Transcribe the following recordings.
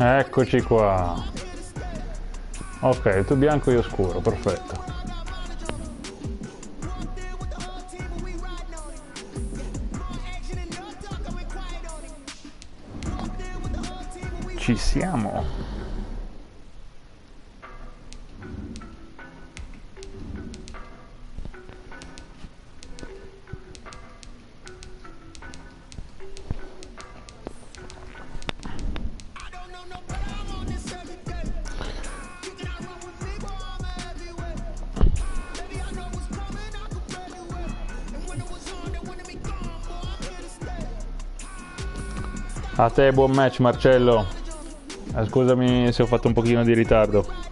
Eccoci qua. Ok, tu bianco, io scuro, perfetto. Ci siamo. A te buon match Marcello. Scusami se ho fatto un pochino di ritardo.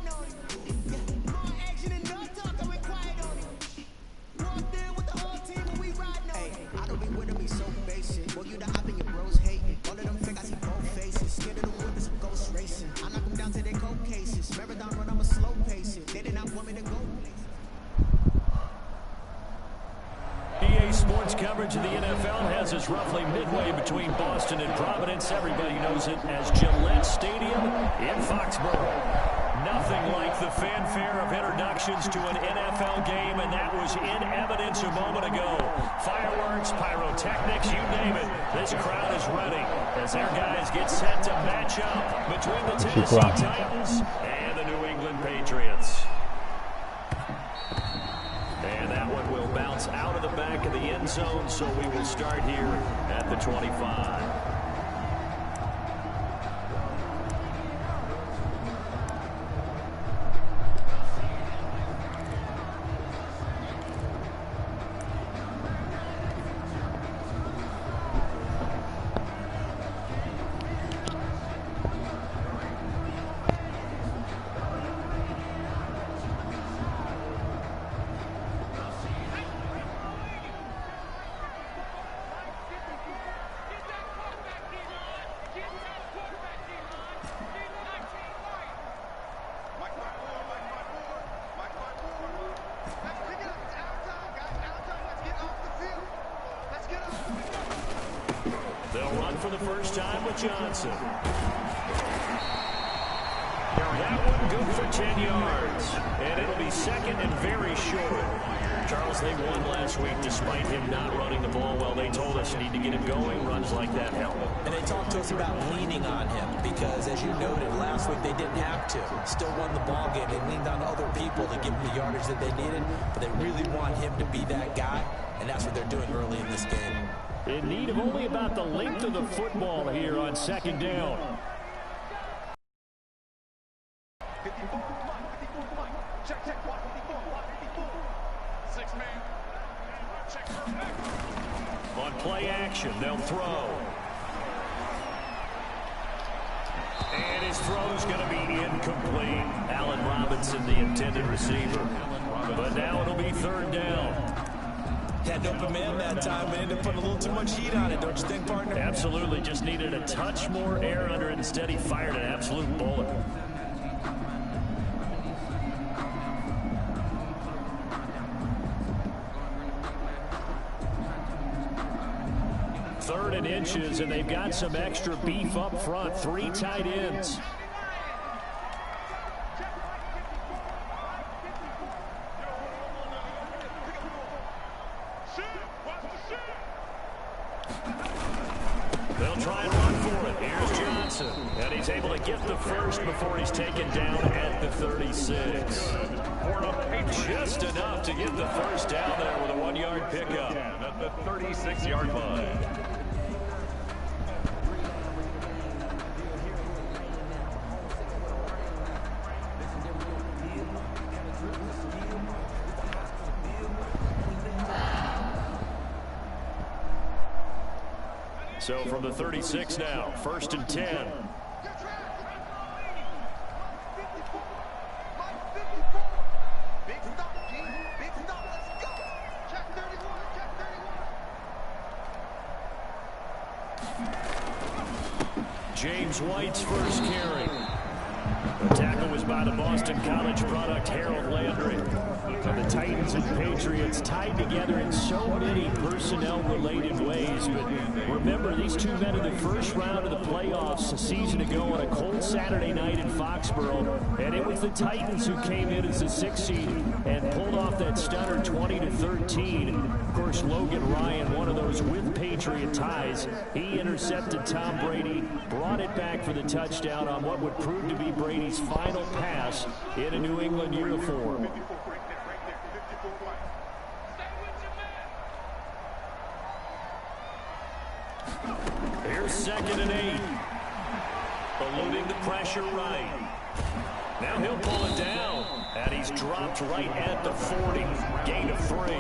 Sports coverage of the NFL has us roughly midway between Boston and Providence. Everybody knows it as Gillette Stadium in Foxborough. Nothing like the fanfare of introductions to an NFL game, and that was in evidence a moment ago. Fireworks, pyrotechnics, you name it. This crowd is ready as their guys get set to match up between the Tennessee Titans and the New England Patriots. And that one will bounce out of the back of the end zone, so we will start here at the 25. They'll run for the first time with Johnson. That one good for 10 yards. And it'll be second and very short. Charles, they won last week despite him not running the ball well. They told us need to get him going. Runs like that help. And they talked to us about leaning on him because, as you noted, last week they didn't have to. Still won the ball game. They leaned on other people to give them the yardage that they needed. But they really want him to be that guy. And that's what they're doing early in this game. In need of only about the length of the football here on second down. On play action, they'll throw. And his throw's going to be incomplete. Allen Robinson, the intended receiver. But now it'll be third down. Had an open man that time, but ended up putting a little too much heat on it, don't you think, partner? Absolutely. Just needed a touch more air under it. Instead, he fired an absolute bullet. Third and inches, and they've got some extra beef up front. 3 tight ends. They'll try and run for it. Here's Johnson. And he's able to get the first before he's taken down at the 36. Just enough to get the first down there with a 1-yard pickup. At the 36-yard line. So from the 36 now, 1st and 10. James White's first carry. The tackle was by the Boston College product, Harold Landry. So the Titans and Patriots tied together in so many personnel-related ways. But remember, these two met in the first round of the playoffs a season ago on a cold Saturday night in Foxborough. And it was the Titans who came in as the 6th seed and pulled off that stunner 20-13. Of course, Logan Ryan, one of those with Patriot ties. He intercepted Tom Brady, brought it back for the touchdown on what would prove to be Brady's final pass in a New England uniform. Here's 2nd and 8. Eluding the pressure right. Now he'll pull it down. And he's dropped right at the 40. Gain of 3.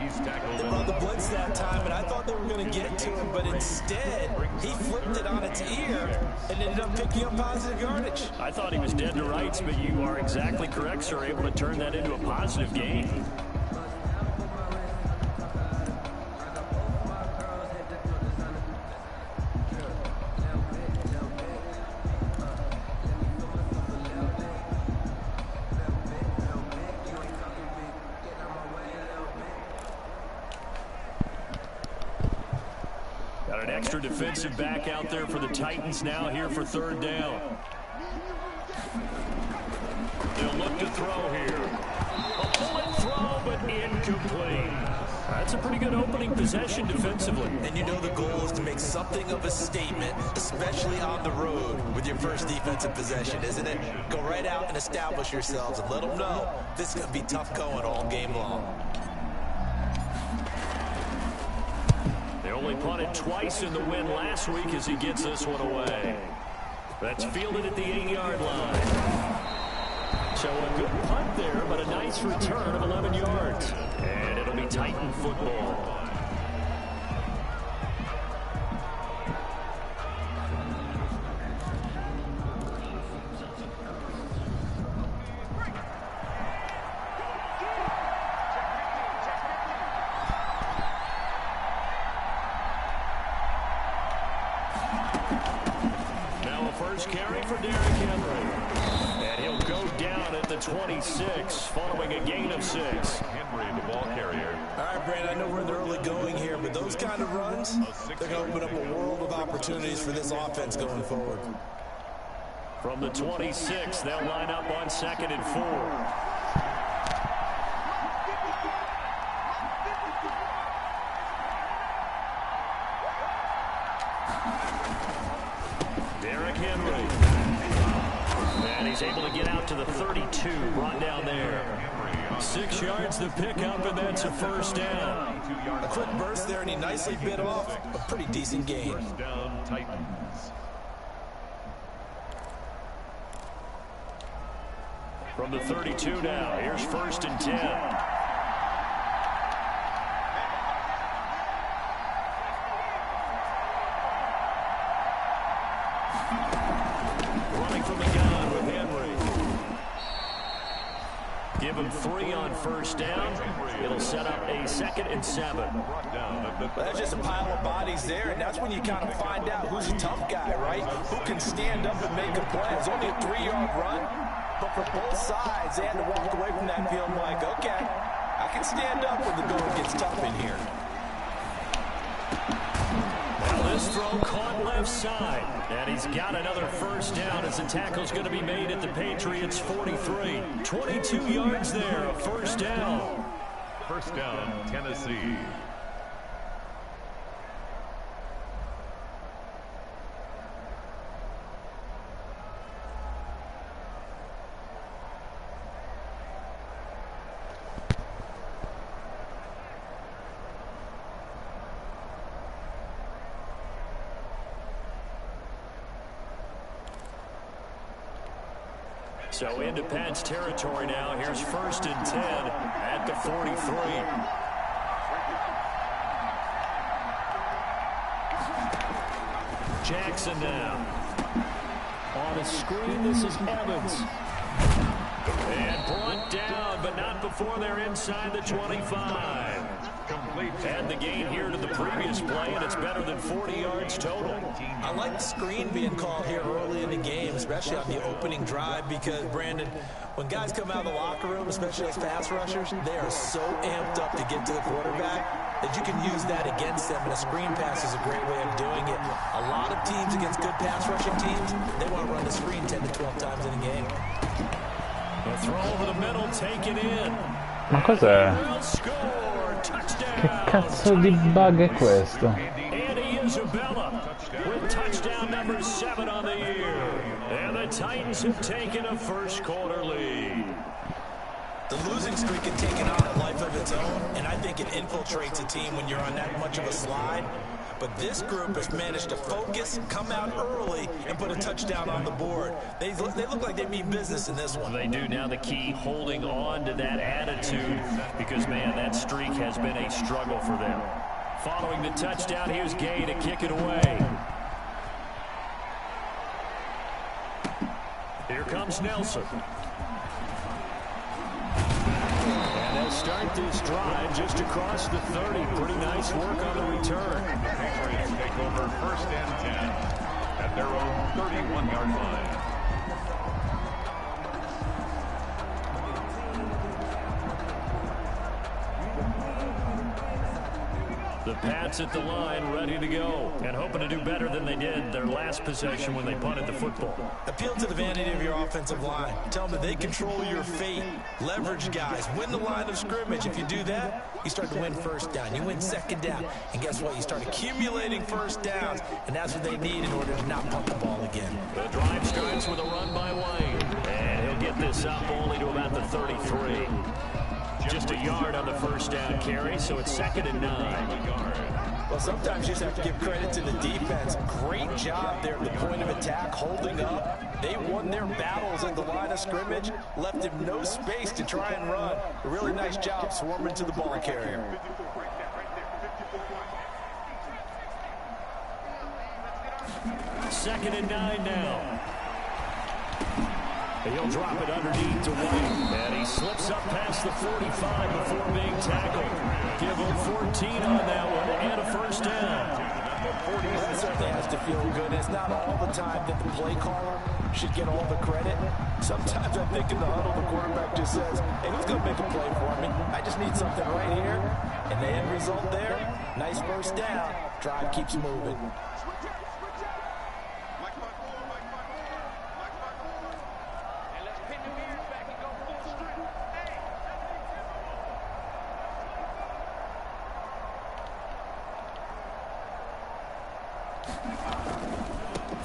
They brought the blitz that time, and I thought they were going to get to him, but instead, he flipped it on its ear and ended up picking up positive yardage. I thought he was dead to rights, but you are exactly correct, sir. Able to turn that into a positive gain. Got an extra defensive back out there for the Titans now here for 3rd down. They'll look to throw here. A bullet throw, but incomplete. That's a pretty good opening possession defensively. And you know the goal is to make something of a statement, especially on the road with your first defensive possession, isn't it? Go right out and establish yourselves and let them know this is going to be tough going all game long. They only punted twice in the win last week as he gets this one away. That's fielded at the 8-yard line. So a good punt there, but a nice return of 11 yards. And it'll be Titan football. Carry for Derrick Henry. And he'll go down at the 26, following a gain of 6. Henry, the ball carrier. All right, Brandon, I know we're in the early going here, but those kind of runs, they're going to open up a world of opportunities for this offense going forward. From the 26, they'll line up on 2nd and 4. He's able to get out to the 32, brought down there. 6 yards the pickup, and that's a 1st down. A quick burst there, and he nicely bit off a pretty decent gain. First down, Titans. From the 32 now, here's 1st and 10. Give him 3 on 1st down. It'll set up a 2nd and 7. That's just a pile of bodies there, and that's when you kind of find out who's a tough guy, right? Who can stand up and make a play. It's only a 3-yard run, but for both sides, they had to walk away from that feeling like, okay, I can stand up when the going gets tough in here. This throw caught left side, and he's got another 1st down as the tackle's going to be made at the Patriots' 43. 22 yards there, a 1st down. 1st down, Tennessee. So into Pat's territory now. Here's 1st and 10 at the 43. Jackson now. On a screen, this is Evans. And brought down, but not before they're inside the 25. And the gain here to the previous play, and it's better than 40 yards total. I like the screen being called here early in the game, especially on the opening drive, because, Brandon, when guys come out of the locker room, especially as pass rushers, they are so amped up to get to the quarterback that you can use that against them, and a screen pass is a great way of doing it. A lot of teams against good pass rushing teams, they want to run the screen 10 to 12 times in a game. The throw over the middle, take it in. Ma cos'è? Che cazzo di bug è questo? Andy Isabella with touchdown number 7 on the year. And the Titans have taken a first quarter lead. The losing streak had taken on a life of its own, and I think it infiltrates a team when you're on that much of a slide. But this group has managed to focus, come out early, and put a touchdown on the board. They look like they mean business in this one. They do. Now the key, holding on to that attitude, because, man, that streak has been a struggle for them. Following the touchdown, here's Gay to kick it away. Here comes Nelson. And they'll start this drive just across the 30. Pretty nice work on the return. Patriots take over 1st and 10 at their own 31-yard line. The Pats at the line, ready to go, and hoping to do better than they did their last possession when they punted the football. Appeal to the vanity of your offensive line. Tell them that they control your fate. Leverage guys. Win the line of scrimmage. If you do that, you start to win first down. You win second down. And guess what? You start accumulating first downs, and that's what they need in order to not punt the ball again. The drive starts with a run by Wayne, and he'll get this up only to about the 33. Just a yard on the first down carry, so it's 2nd and 9. Well, sometimes you just have to give credit to the defense. Great job there at the point of attack, holding up. They won their battles at the line of scrimmage, left him no space to try and run. A really nice job swarming to the ball carrier. Second and 9 now. He'll drop it underneath to White, and he slips up past the 45 before being tackled. Give him 14 on that one, and a first down. That certainly has to feel good. It's not all the time that the play caller should get all the credit. Sometimes I think in the huddle, the quarterback just says, hey, who's going to make a play for me? I just need something right here. And the end result there, nice first down. Drive keeps moving.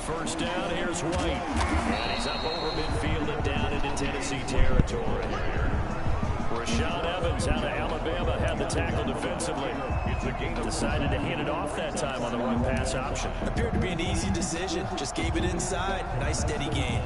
First down, here's White. And he's up over midfield and down into Tennessee territory. Rashad Evans out of Alabama had the tackle defensively. Decided to hand it off that time on the run-pass option. Appeared to be an easy decision. Just gave it inside. Nice steady gain.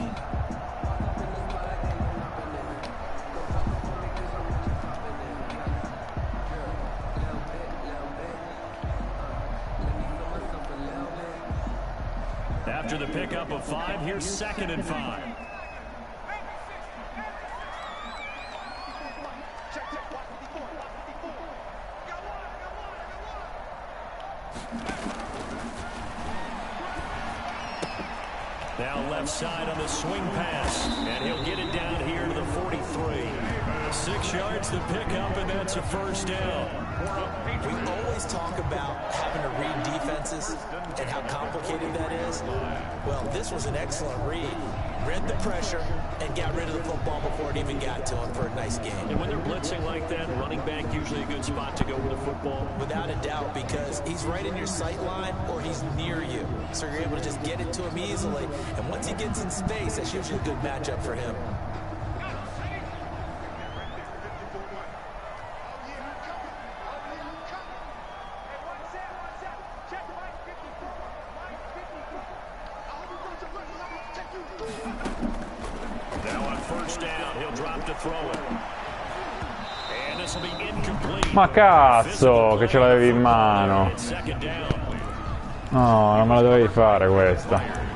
After the pickup of 5, here's 2nd and 5. Now left side on the swing pass, and he'll get it down here to the 43. 6 yards the pickup, and that's a first down. We always talk about having to read defenses and how complicated that is. Well, this was an excellent read. Read the pressure and got rid of the football before it even got to him for a nice game. And when they're blitzing like that, running back usually a good spot to go with the football. Without a doubt, because he's right in your sight line or he's near you. So you're able to just get it to him easily. And once he gets in space, that's usually a good matchup for him. Ma cazzo, che ce l'avevi in mano. No, non me la dovevi fare questa.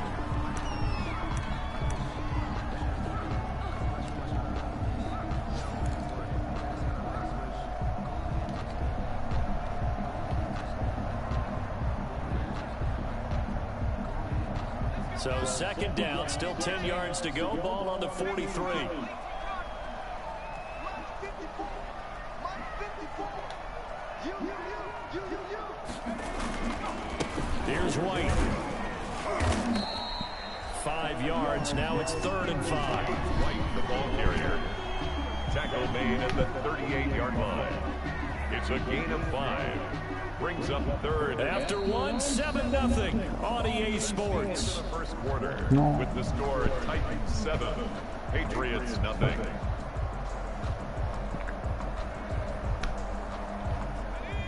So second down, still 10 yards to go. Ball on the 43. Here's White. 5 yards. Now it's 3rd and 5. White, the ball carrier. Tackle made at the 38-yard line. It's a gain of 5. Brings up 3rd. After 7-0 on EA Sports. First quarter with the score Titans 7, Patriots nothing.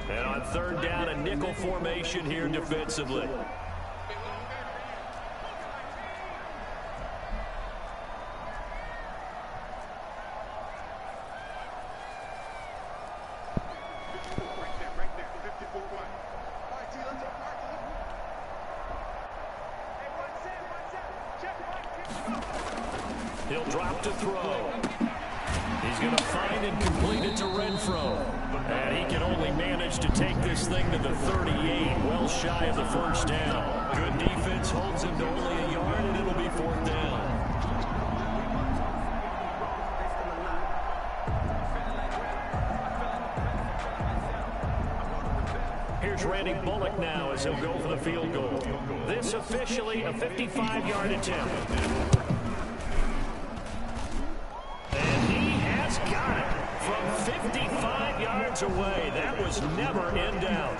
And on 3rd down, a nickel formation here defensively. He'll drop to throw. He's going to find and complete it to Renfro. And he can only manage to take this thing to the 38, well shy of the first down. Good defense holds him to only a yard, and it'll be 4th down. Here's Randy Bullock now as he'll go for the field goal. This officially a 55-yard attempt. Got it from 55 yards away. That was never in doubt.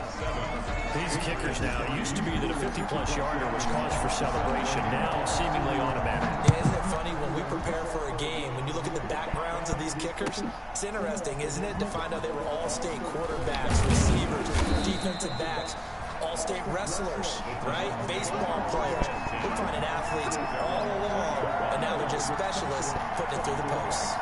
These kickers now, it used to be that a 50-plus yarder was cause for celebration. Now seemingly automatic. Yeah, isn't it funny when we prepare for a game, when you look at the backgrounds of these kickers, it's interesting, isn't it, to find out they were all-state quarterbacks, receivers, defensive backs, all-state wrestlers, right? Baseball players. We're finding athletes all along, and now they're just specialists putting it through the posts.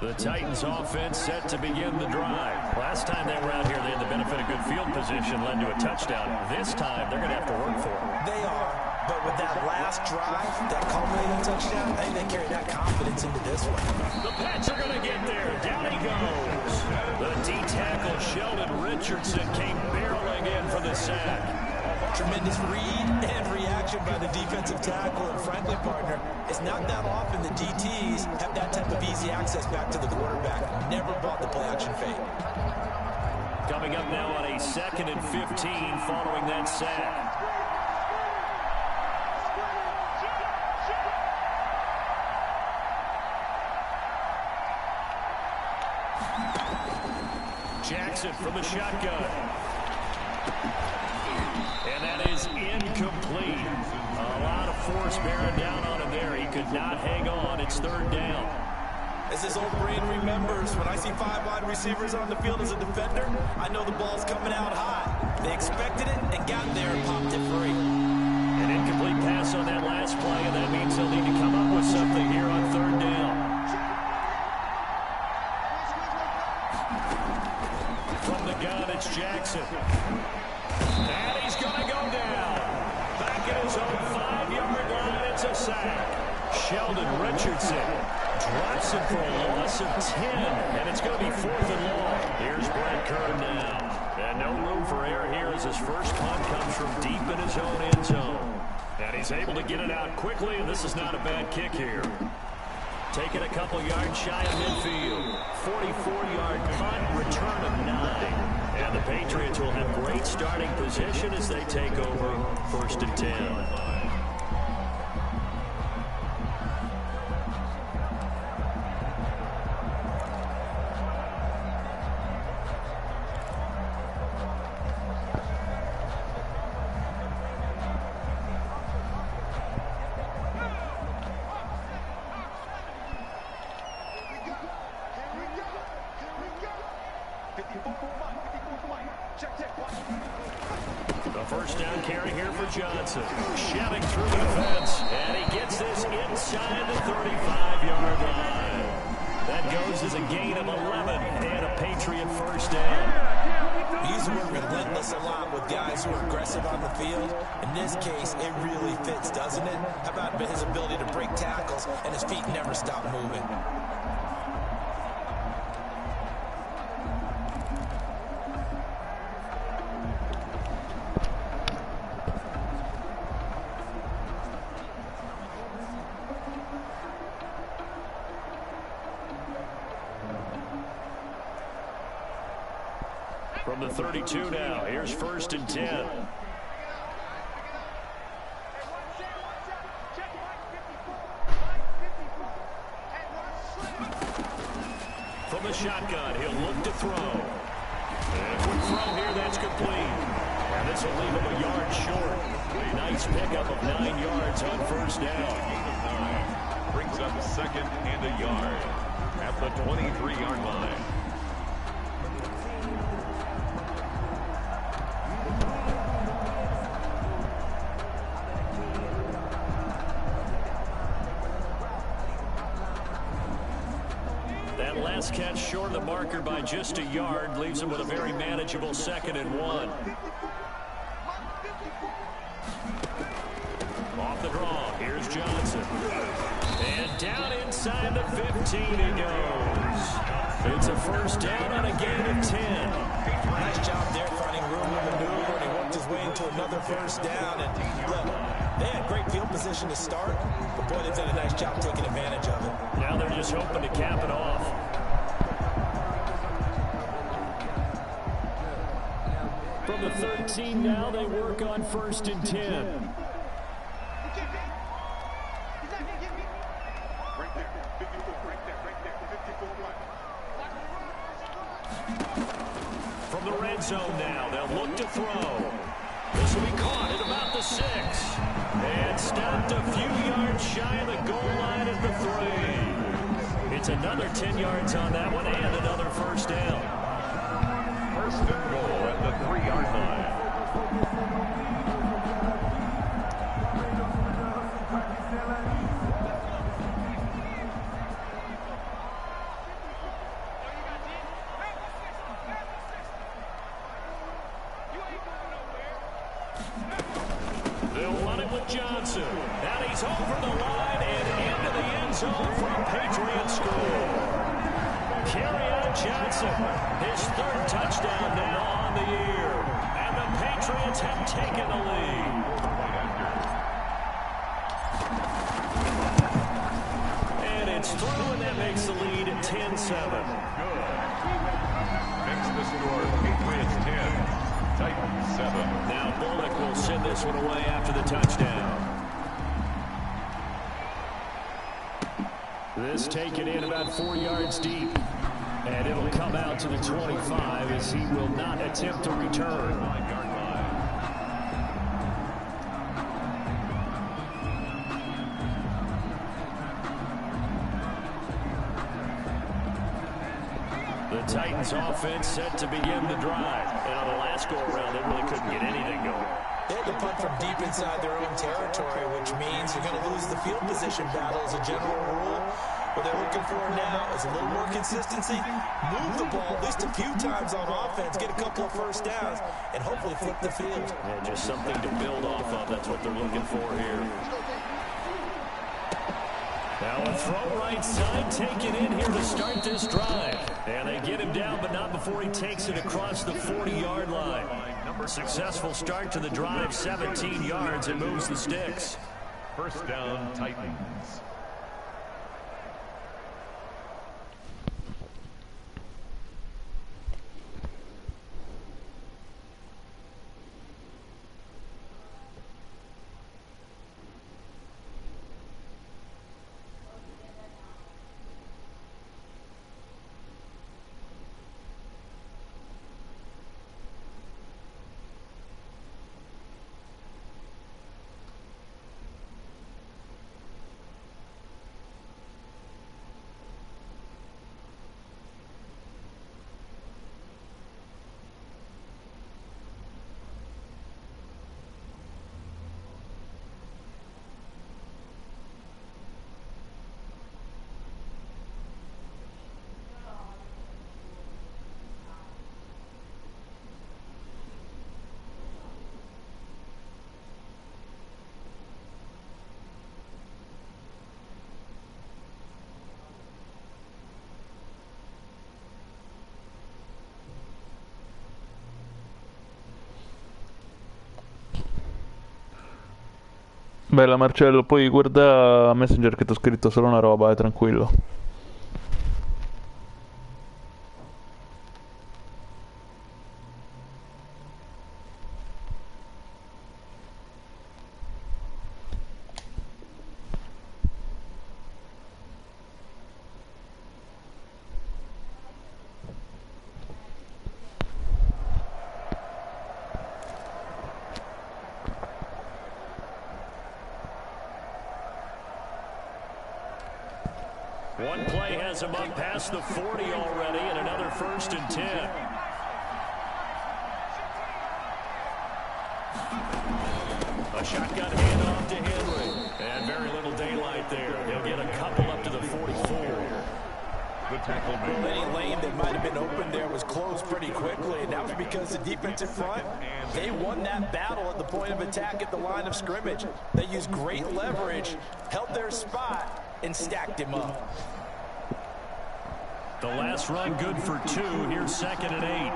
The Titans offense set to begin the drive. Last time they were out here, they had the benefit of good field position, led to a touchdown. This time, they're going to have to work for it. They are, but with that last drive, that culminating touchdown, I think they carry that confidence into this one. The Pats are going to get there. Down he goes. The D-tackle, Sheldon Richardson, came barreling in for the sack. Tremendous read and reaction by the defensive tackle, and frankly, partner, it's not that often the DTs have that type of easy access back to the quarterback. Never bought the play-action fake. Coming up now on a 2nd and 15 following that sack. Jackson from the shotgun. And that is incomplete. A lot of force bearing down on him there. He could not hang on. It's 3rd down. As his old brain remembers, when I see 5 wide receivers on the field as a defender, I know the ball's coming out high. They expected it and got there and popped it free. An incomplete pass on that last play, and that means they'll need to come up with something here on 3rd down. From the gun, it's Jackson. And he's going to go down. Back at his own 5-yard line, it's a sack. Sheldon Richardson drops it for a loss of 10, and it's going to be 4th and long. Here's Brent Kern now. And no room for error here as his first punt comes from deep in his own end zone. And he's able to get it out quickly, and this is not a bad kick here. Taking a couple yards shy of midfield. 44-yard punt, return of 9. And the Patriots will have great starting position as they take over 1st and 10. First down carry here for Johnson. Shoving through the defense. And he gets this inside the 35-yard line. That goes as a gain of 11 and a Patriot first down. We use the word relentless a lot with guys who are aggressive on the field. In this case, it really fits, doesn't it? How about his ability to break tackles and his feet never stop moving? From the 32 now, here's 1st and 10. From the shotgun, he'll look to throw. And quick throw here, that's complete. And this will leave him a yard short. A nice pickup of 9 yards on 1st down. Brings up 2nd and a yard at the 23-yard line. That last catch short of the marker by just a yard leaves him with a very manageable 2nd and 1. Off the draw, here's Johnson. And down inside the 15 he goes. It's a 1st down on a gain of 10. Nice job there finding room to maneuver, and he worked his way into another 1st down. And look, they had great field position to start, but boy, they've done a nice job taking advantage of it. Now they're just hoping to cap it off. From the 13 now, they work on 1st and 10. From the red zone now, they'll look to throw. This will be caught at about the 6. And stopped a few yards shy of the goal line at the 3. It's another 10 yards on that one and another 1st down. 1st and goal at the 3-yard line. They'll run it with Johnson. And he's over the line and into the end zone for a Patriot score. Kerryon Johnson, his 3rd touchdown now on the year. And the Patriots have taken the lead. And it's through, and that makes the lead 10-7. Good. Next the score, Patriots 10, Titans 7. Now Bullock will send this one away after the touchdown. This taken in about 4 yards deep. And it'll come out to the 25 as he will not attempt to return. 9-yard line. The Titans offense set to begin the drive. And on the last go-around, they really couldn't get anything going. They had to punt from deep inside their own territory, which means you're going to lose the field position battle as a general rule. What they're looking for now is a little more consistency, move the ball at least a few times on offense, get a couple of 1st downs, and hopefully flip the field. Yeah, just something to build off of. That's what they're looking for here. Now a throw right side taken in here to start this drive. And they get him down, but not before he takes it across the 40-yard line. Successful start to the drive, 17 yards, and moves the sticks. 1st down, Titans. Bella Marcello, poi guarda Messenger che ti ho scritto solo una roba, tranquillo. One play has him up past the 40 already, and another 1st and 10. A shotgun handoff to Henry, and very little daylight there. He'll get a couple up to the 44. The tackle made. Any lane that might have been open there was closed pretty quickly, and that was because the defensive front, they won that battle at the point of attack at the line of scrimmage. They used great leverage, held their spot, and stacked him up. The last run good for 2. Here's 2nd and 8.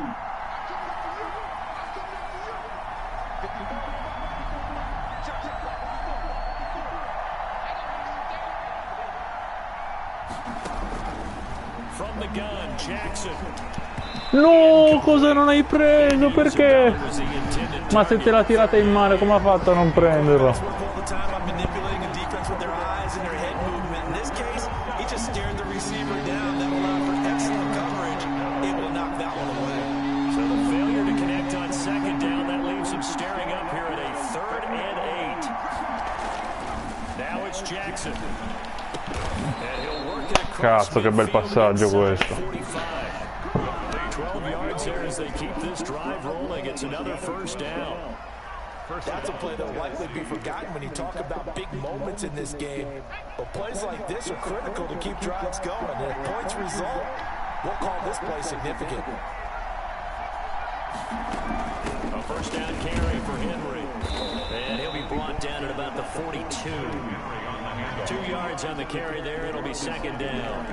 From the gun, Jackson. No, cosa non hai preso? Perché? Ma se te l'ha tirata in mano, come ha fatto a non prenderlo? Cazzo, che bel passaggio questo. 12 yards there as they keep this drive rolling. It's another 1st down. That's a play that will likely be forgotten when you talk about big moments in this game. But plays like this are critical to keep drives going. And if points result, we'll call this play significant. A 1st down carry for Henry. And he'll be brought down at about the 42. 2 yards on the carry there. It'll be 2nd down.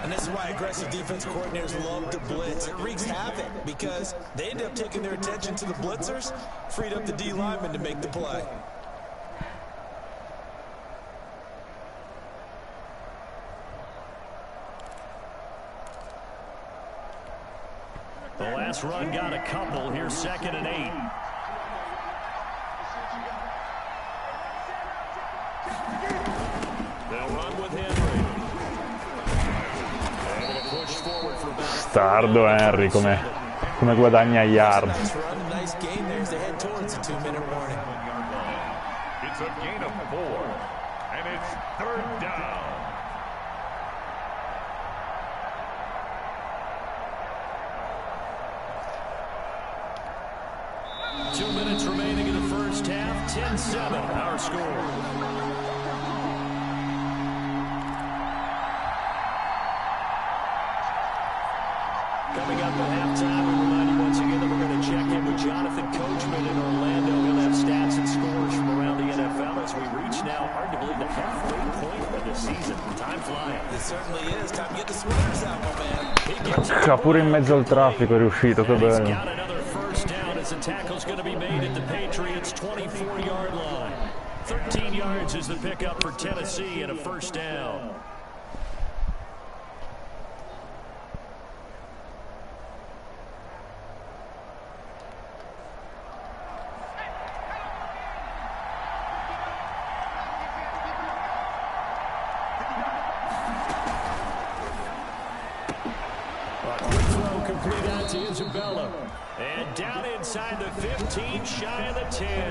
And this is why aggressive defense coordinators love to blitz. It wreaks havoc because they end up taking their attention to the blitzers, freed up the D lineman to make the play. The last run got a couple. Here's 2nd and 8. They'll run with Henry. Able to push forward for about Stardo Henry, come guadagna yard. Nice gain there as they head towards the 2-minute warning. It's a gain of 4, and it's 3rd down. Minutes remaining in the 1st half. 10-7, our score. Coming up at halftime, we remind you once again that we're going to check in with Jonathan Coachman in Orlando. He'll have stats and scores from around the NFL as we reach now, hard to believe, the halfway point of the season. Time flying. It certainly is. Time to get the swimmers out, my man. Porca, pure in mezzo al traffico è riuscito, che bello. He's got another 1st down as the tackle's going to be made at the Patriots' 24-yard line. 13 yards is the pickup for Tennessee and a 1st down. And down inside the 15, shy of the 10.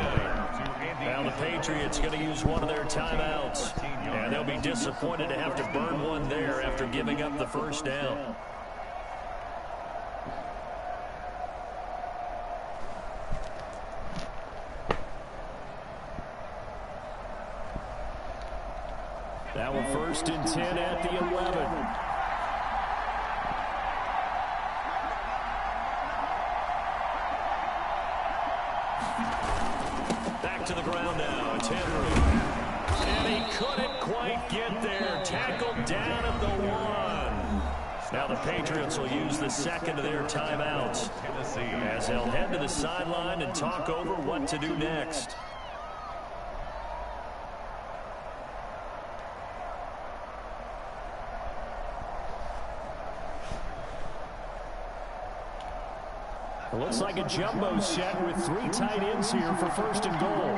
Now the Patriots going to use one of their timeouts. And they'll be disappointed to have to burn one there after giving up the 1st down. Now a 1st and 10 at the 11. Back to the ground now. It's Henry. And he couldn't quite get there. Tackled down at the 1. Now the Patriots will use the 2nd of their timeouts as they'll head to the sideline and talk over what to do next. Looks like a jumbo set with 3 tight ends here for 1st and goal.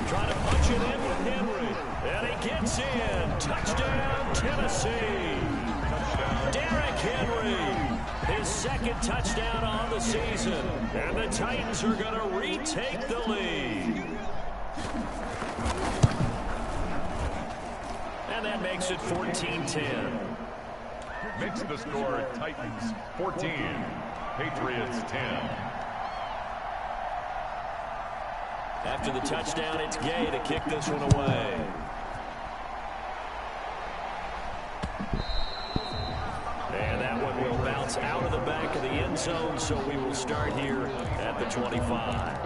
Trying to punch it in with Henry. And he gets in. Touchdown, Tennessee. Derrick Henry. His 2nd touchdown on the season. And the Titans are going to retake the lead. And that makes it 14-10. Makes the score Titans 14, Patriots 10. After the touchdown, it's Gay to kick this one away. And that one will bounce out of the back of the end zone, so we will start here at the 25.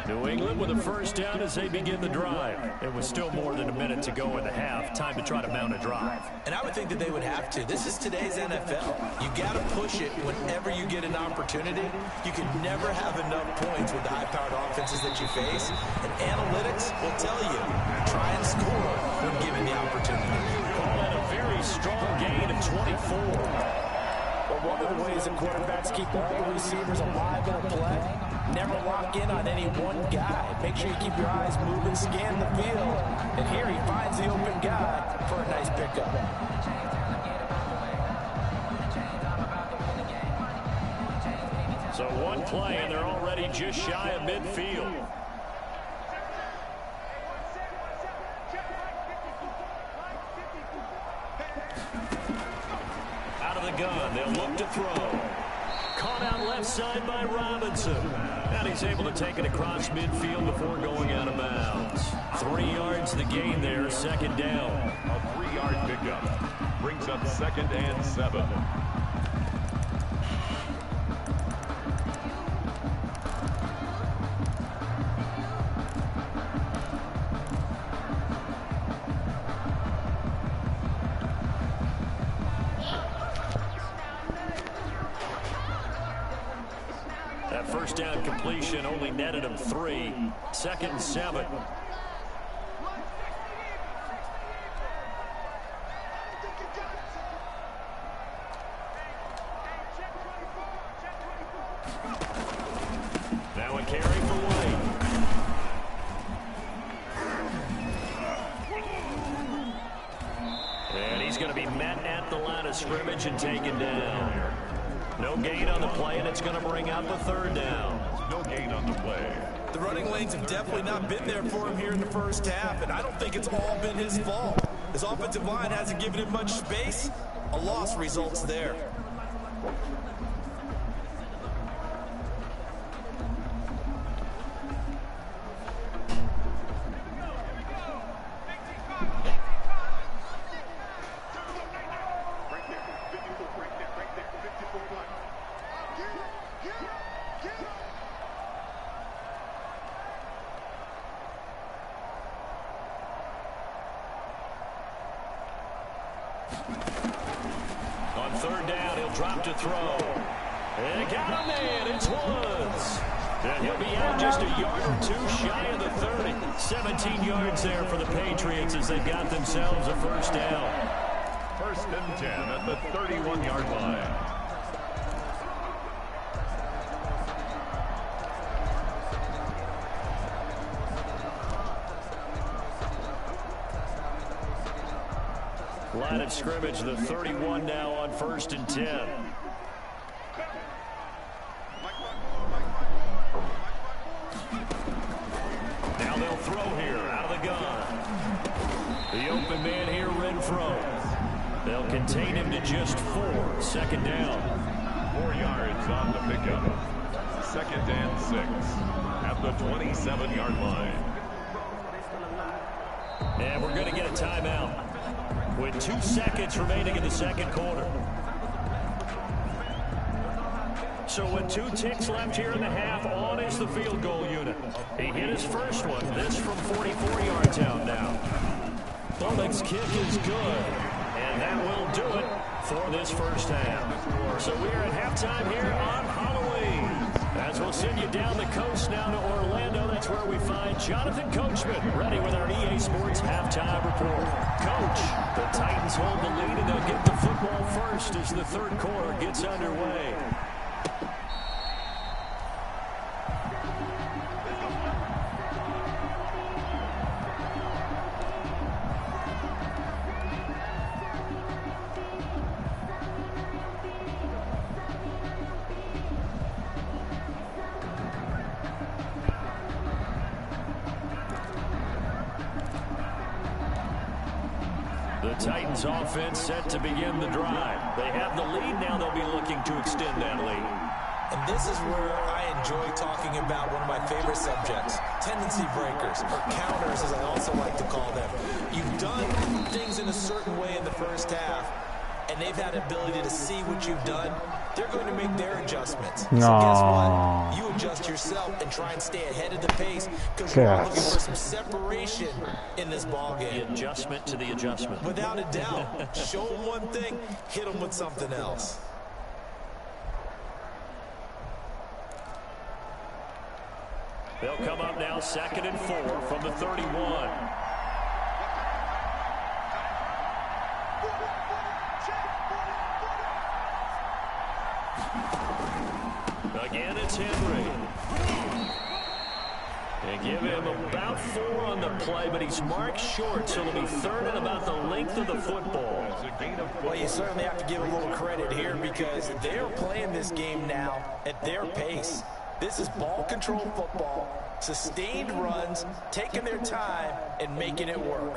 New England with a 1st down as they begin the drive. It was still more than a minute to go in the half. Time to try to mount a drive. And I would think that they would have to. This is today's NFL. You got to push it whenever you get an opportunity. You can never have enough points with the high-powered offenses that you face. And analytics will tell you, try and score when given the opportunity. Call that a very strong gain of 24. Well, one of the ways that quarterbacks keep all the receivers alive in a play, never lock in on any one guy. Make sure you keep your eyes moving, scan the field. And here he finds the open guy for a nice pickup. So one play, and they're already just shy of midfield. Out of the gun, they'll look to throw. Caught out left side by Robinson. And he's able to take it across midfield before going out of bounds. 3 yards the gain there, 2nd down. A 3-yard pickup brings up 2nd and 7. That 1st down completion only netted him 3. 2nd and 7. Now a carry for White. And he's going to be met at the line of scrimmage and taken down. No gain on the play, and it's going to bring out the 3rd down. No gain on the play. The running lanes have definitely not been there for him here in the 1st half, and I don't think it's all been his fault. His offensive line hasn't given him much space. A loss results there. On 3rd down, he'll drop to throw. And it got a man. It's Woods. And he'll be out just a yard or 2 shy of the 30. 17 yards there for the Patriots as they got themselves a 1st down. 1st and 10 at the 31-yard line. Line of scrimmage, the 31 now on 1st and 10. Now they'll throw here out of the gun. The open man here, Renfro. They'll contain him to just 4. 2nd down. 4 yards on the pickup. 2nd and 6 at the 27-yard line. And we're going to get a timeout with 2 seconds remaining in the 2nd quarter. So with 2 ticks left here in the half, on is the field goal unit. He hit his first one. This from 44 yards out now. Bullock's kick is good. And that will do it for this first half. So we are at halftime here on Halloween. As we'll send you down the coast now to Orlando, that's where we find Jonathan Coachman ready with our EA Sports halftime report. Coach, the Titans hold the lead and they'll get the football first as the third quarter gets underway. Titans offense set to begin the drive. They have the lead. Now they'll be looking to extend that lead. And this is where I enjoy talking about one of my favorite subjects, tendency breakers, or counters as I also like to call them. You've done things in a certain way in the first half, and they've had the ability to see what you've done. They're going to make their adjustments. So guess what? You adjust yourself and try and stay ahead of the pace because you're looking for some separation in this ballgame. The adjustment to the adjustment. Without a doubt. Show them one thing, hit them with something else. They'll come up now 2nd and 4 from the 31. Again, it's Henry. They give him about 4 on the play, but he's marked short, so it'll be 3rd and about the length of the football. Well, you certainly have to give a little credit here because they're playing this game now at their pace. This is ball control football, sustained runs, taking their time, and making it work.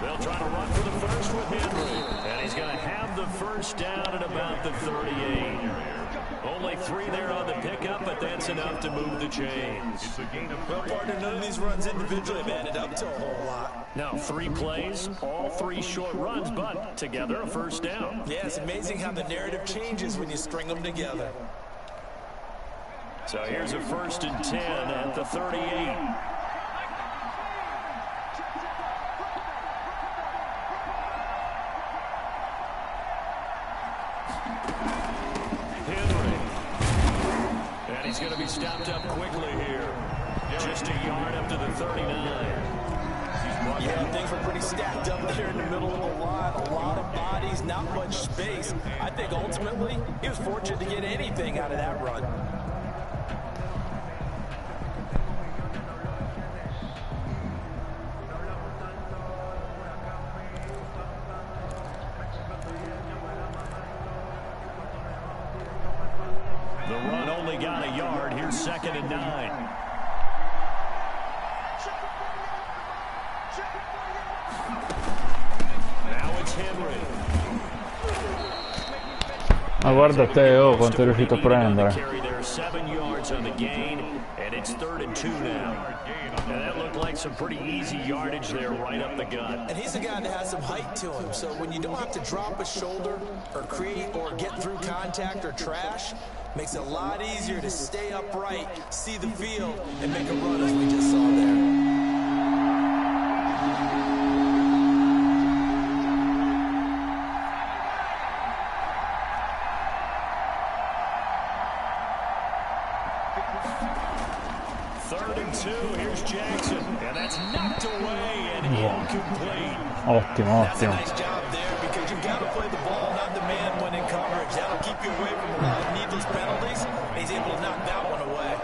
They'll try to run for the first with Henry. And he's going to have the first down at about the 38. Only 3 there on the pickup, but that's enough to move the chains. Well, partner, none of these runs individually have added up to a whole lot. Now 3 plays, all 3 short runs, but together a first down. Yeah, it's amazing how the narrative changes when you string them together. So here's a 1st and 10 at the 38. He's going to be stopped up quickly here. Just a yard up to the 39. Yeah, things were pretty stacked up there in the middle of the line. A lot of bodies, not much space. I think ultimately he was fortunate to get anything out of that run. The run only got a yard. Here's 2nd and 9. Now it's Henry. Ma guarda te, oh, quanto è riuscito a prendere. 7 yards on the gain, and it's 3rd and 2 now. And that looked like some pretty easy yardage there right up the gut. And he's a guy that has some height to him, so when you don't have to drop a shoulder or create or get through contact or trash, makes it a lot easier to stay upright, see the field, and make a run as we just saw there. Here's Jackson, and that's knocked away and incomplete. Ottimo, That's a ottimo. nice job there because you've got to play the ball, not the man when in coverage. That'll keep you away from a lot of needless penalties, and he's able to knock that one away.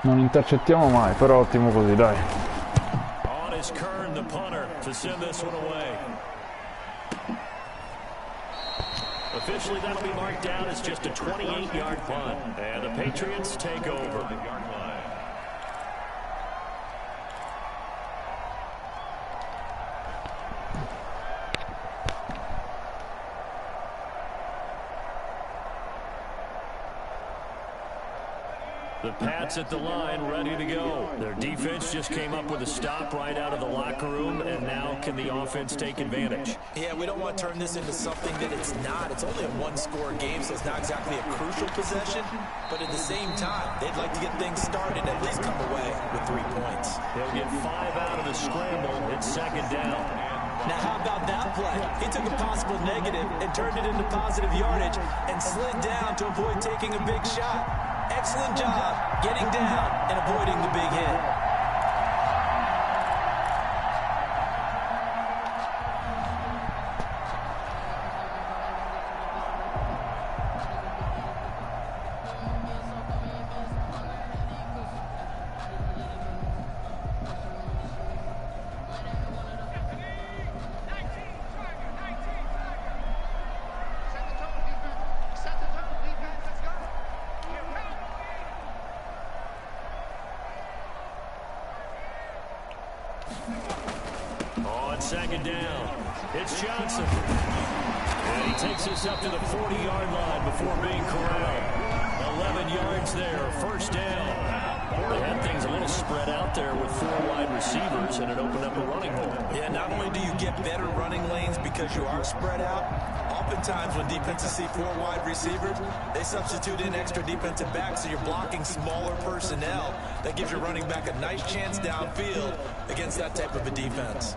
Non intercettiamo mai, però ottimo così, dai. On is Kern, the punter, to send this one away. Officially, that'll be marked down as just a 28-yard punt, and the Patriots take over. The Pats at the line, ready to go. Their defense just came up with a stop right out of the locker room, and now can the offense take advantage? Yeah, we don't want to turn this into something that it's not. It's only a one-score game, so it's not exactly a crucial possession. But at the same time, they'd like to get things started, at least come away with 3 points. They'll get 5 out of the scramble. It's second down. Now, how about that play? He took a possible negative and turned it into positive yardage and slid down to avoid taking a big shot. Excellent job getting down and avoiding the big hit. Second down. It's Johnson. And he takes us up to the 40-yard line before being corralled. 11 yards there, first down. They had things a little spread out there with 4 wide receivers, and it opened up a running hole. Yeah, not only do you get better running lanes because you are spread out, oftentimes when defenses see 4 wide receivers, they substitute in extra defensive backs, so you're blocking smaller personnel. That gives your running back a nice chance downfield against that type of a defense.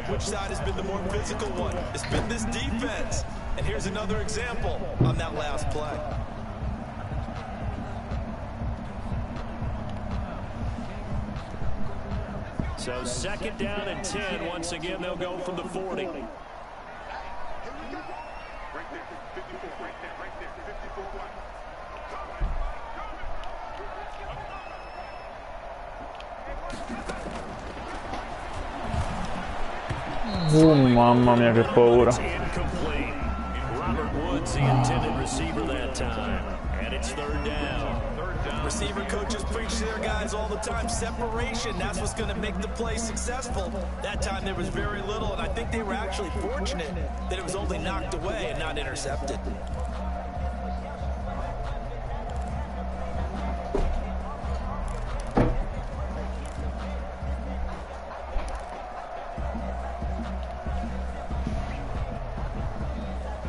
Which side has been the more physical one? It's been this defense. And here's another example on that last play. So second down and 10. Once again, they'll go from the 40. Mamma mia, che paura. Robert Woods, the intended receiver that time. And it's third down. Receiver coaches preach to their guys all the time. Separation, that's what's going to make the play successful. That time there was very little, and I think they were actually fortunate that it was only knocked away and not intercepted.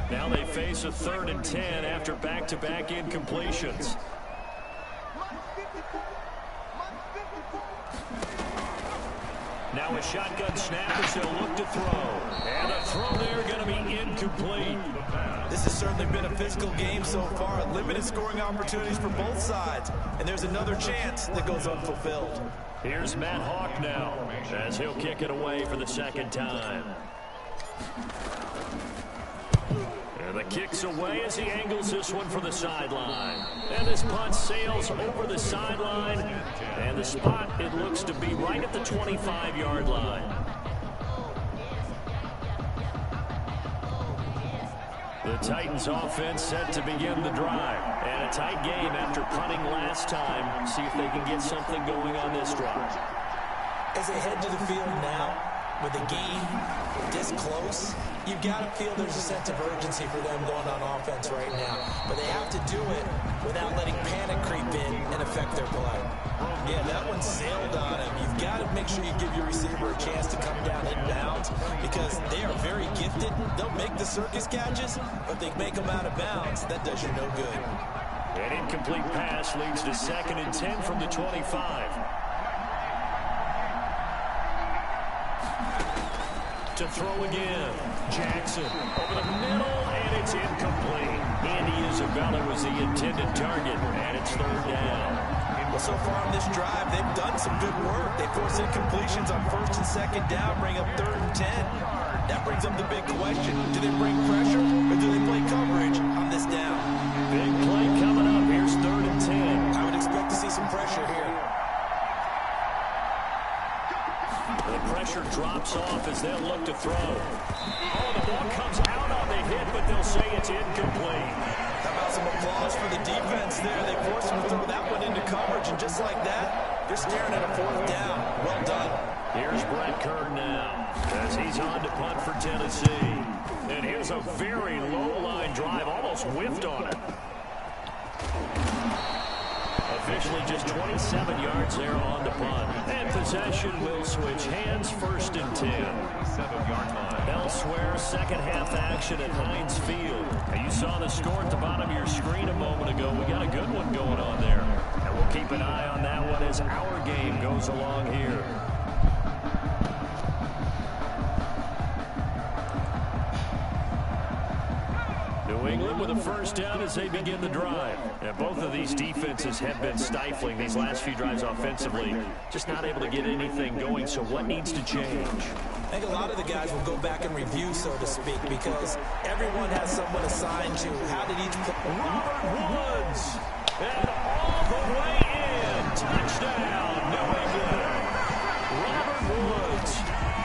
Now they face a 3rd and 10 after back-to-back incompletions. Now a shotgun snap as they'll look to throw. And a throw there going to be incomplete. This has certainly been a physical game so far. Limited scoring opportunities for both sides. And there's another chance that goes unfulfilled. Here's Matt Hawk now as he'll kick it away for the second time. And the kick's away as he angles this one for the sideline. And this punt sails over the sideline. And the spot, it looks to be right at the 25-yard line. The Titans offense set to begin the drive. And a tight game after punting last time. See if they can get something going on this drive. As they head to the field now, with the game this close, you've got to feel there's a sense of urgency for them going on offense right now. But they have to do it without letting panic creep in and affect their play. Yeah, that one sailed on him. You've got to make sure you give your receiver a chance to come down inbounds because they are very gifted. They'll make the circus catches, but they make them out of bounds. That does you no good. An incomplete pass leads to 2nd and 10 from the 25. To throw again. Jackson over the middle, and it's incomplete. Andy Isabella was the intended target, and it's 3rd down. Well, so far on this drive, they've done some good work. They force incompletions on 1st and 2nd down, bring up 3rd and 10. That brings up the big question. Do they bring pressure, or do they play coverage on this down? Big play coming up. Here's 3rd and 10. I would expect to see some pressure here. The pressure drops off as they'll look to throw. Oh, the ball comes out on the hit, but they'll say it's incomplete. How about some applause for the defense there? They forced him to throw that one into coverage, and just like that, they're staring at a 4th down. Well done. Here's Brett Kern now as he's on to punt for Tennessee. And here's a very low-line drive, almost whiffed on it. Officially just 27 yards there on the punt. And possession will switch hands, 1st and 10. 7-yard line. Elsewhere, second half action at Heinz Field. And you saw the score at the bottom of your screen a moment ago. We got a good one going on there. And we'll keep an eye on that one as our game goes along here. New England with a 1st down as they begin the drive. And both of these defenses have been stifling these last few drives offensively. Just not able to get anything going, so what needs to change? I think a lot of the guys will go back and review, so to speak, because everyone has someone assigned to how did each... Robert Woods! And all the way in! Touchdown, New England! Robert Woods,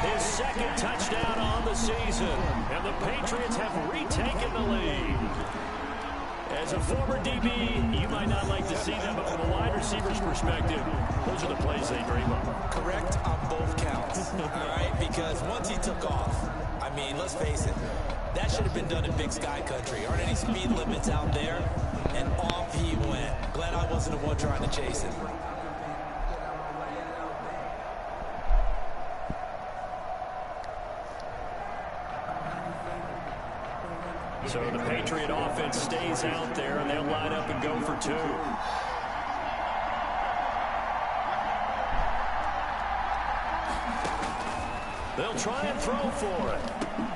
his 2nd touchdown on the season. And the Patriots have retaken the lead. As a former DB, you might not like to see them, but from a wide receiver's perspective, those are the plays they dream of. Correct on both counts, all right? Because once he took off, I mean, let's face it, that should have been done in Big Sky Country. Aren't any speed limits out there? And off he went. Glad I wasn't the one trying to chase him. So the Patriot offense stays out there, and they'll line up and go for 2. They'll try and throw for it.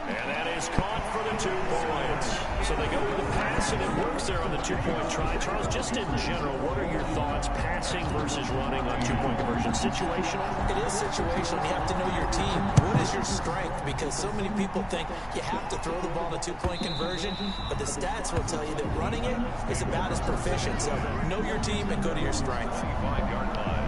And that is caught for the 2 points. So they go with a pass, and it works there on the 2-point try. Charles, just in general, what are your thoughts, passing versus running on 2-point conversion? Situational? It is situational. You have to know your team. What is your strength? Because so many people think you have to throw the ball to 2-point conversion, but the stats will tell you that running it is about as proficient. So know your team and go to your strength. 5-yard line.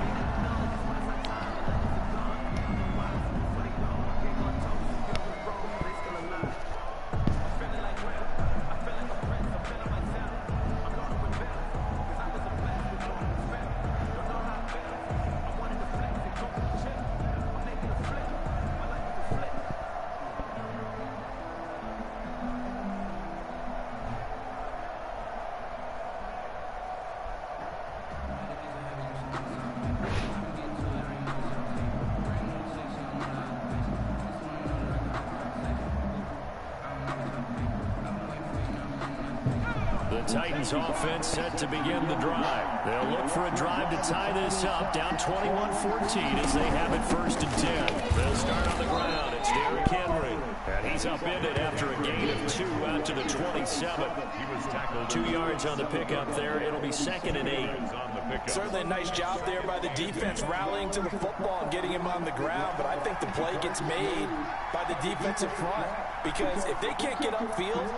Titans offense set to begin the drive. They'll look for a drive to tie this up, down 21-14 as they have it 1st and 10. They'll start on the ground. It's Derrick Henry. And he's upended after a gain of 2 out to the 27. He was tackled 2 yards on the pickup there. It'll be 2nd and 8. Certainly a nice job there by the defense rallying to the football and getting him on the ground, but I think the play gets made by the defensive front because if they can't get upfield,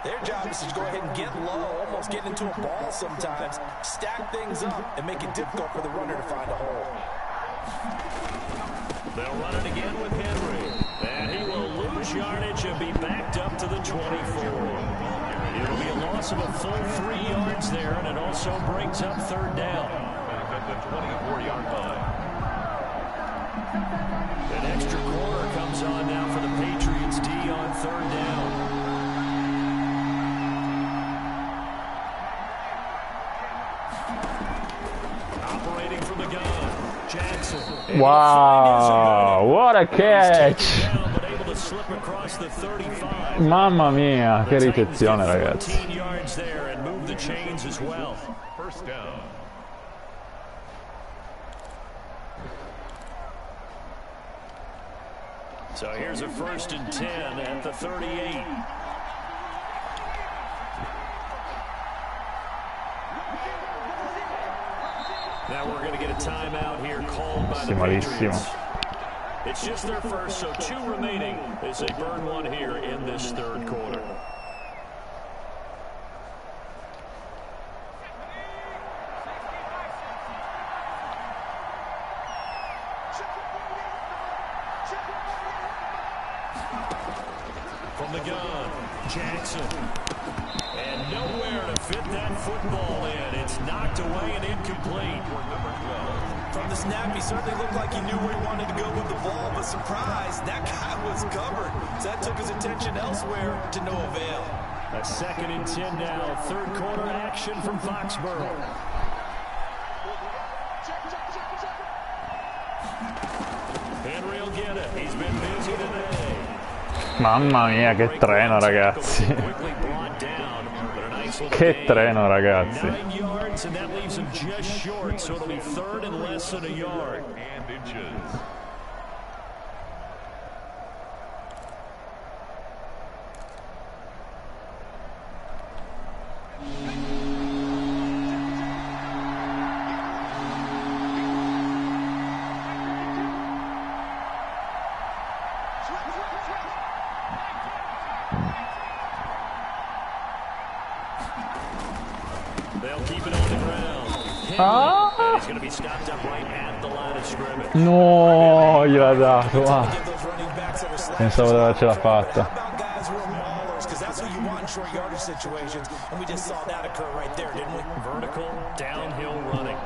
their job is to go ahead and get low, almost get into a ball sometimes, stack things up, and make it difficult for the runner to find a hole. They'll run it again with Henry. And he will lose yardage and be backed up to the 24. It'll be a loss of a full 3 yards there, and it also brings up 3rd down. At the 24-yard line. An extra quarter comes on now for the Patriots D on 3rd down. Operating from the gun, Jackson. Wow, what a catch! Mamma mia, che ricezione, ragazzi. 14 yards there and move the chains as well. 1st down. So here's a 1st and 10 at the 38. Now we're going to get a timeout here called by the Patriots. It's just their first, so 2 remaining as they burn one here in this 3rd quarter. From the gun, Jackson. And nowhere to fit that football in. It's knocked away and incomplete. From the snap, he certainly looked like he knew where he wanted to go with the ball, but surprise, that guy was covered. So that took his attention elsewhere to no avail. A 2nd and 10 now. Third quarter action from Foxborough. Henry will get it. He's been busy today. Mamma mia, che treno, ragazzi. Che treno, ragazzi. 9 yards, and that leaves him just short, so it'll be 3rd and less than a yard. And inches. They'll keep it on the ground. Ah! And he's going to be stopped up right at the line of scrimmage. No, gliel'ha dato. Ah. Pensavo di avercela fatta. That's what you want in short yardage situations, and we just saw that occur right there, didn't we? Vertical, downhill running.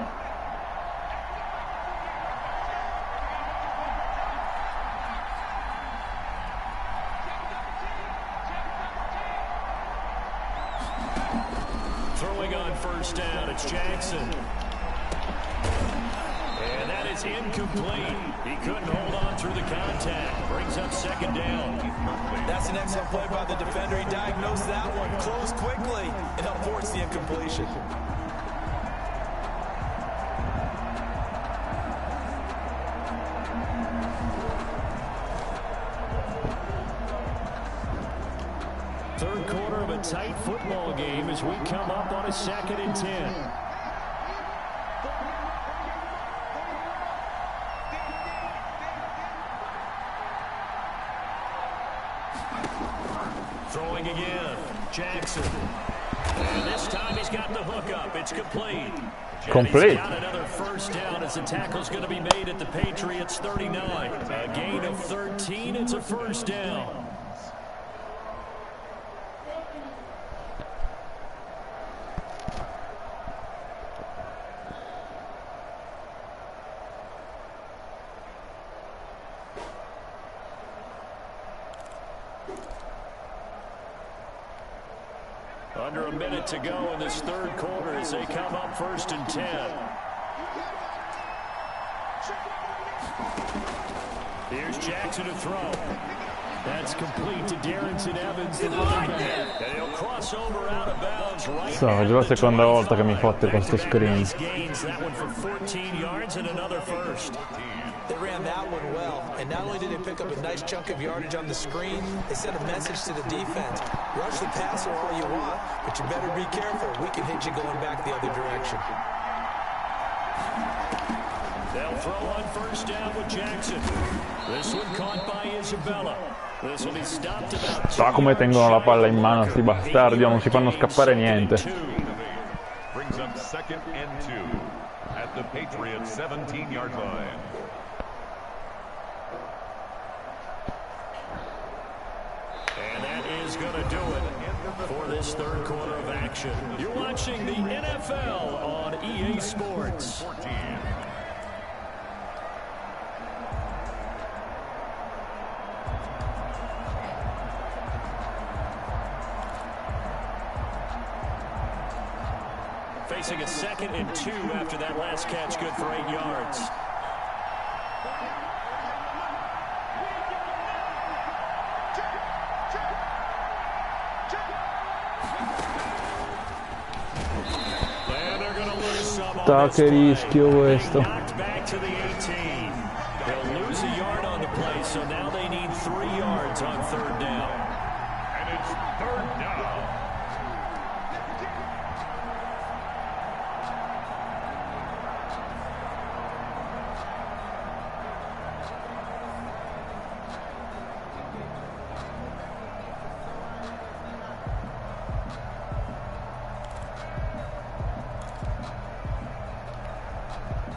Throwing on 1st down, it's Jackson. And that is incomplete. He couldn't hold on through the contact. Brings up 2nd down. That's an excellent play by the defender. He diagnosed that one, closed quickly, and upwards the incompletion. Third quarter of a tight football game as we come up on a 2nd and 10. Throwing again, Jackson. And this time he's got the hook up. It's complete. Complete. He's got another 1st down as the tackle's going to be made at the Patriots 39. A gain of 13. It's a 1st down. Under a minute to go in this 3rd quarter as they come up 1st and 10. Here's Jackson to throw. That's complete to Darrington Evans, the running back. And he'll cross over out of bounds right. So, è già la seconda volta che mi fotte questo screen. That one for 14 yards and another 1st. They ran that one well, and not only did they pick up a nice chunk of yardage on the screen, they sent a message to the defense. Rush the passer all you want, but you better be careful. We can hit you going back the other direction. They'll throw on 1st down with Jackson. This one caught by Isabella. This will be stopped about. Sa come tengono la palla in mano sti bastardi, non si fanno scappare niente. Brings up 2nd and 2 at the Patriots 17-yard line. And that is going to do it for this 3rd quarter of action. You're watching the NFL on EA Sports. Facing a 2nd and 2 after that last catch, good for 8 yards. Da, che rischio questo. Back to the 18. They'll lose a yard on the play, so now they need 3 yards on 3rd down. And it's 3rd down.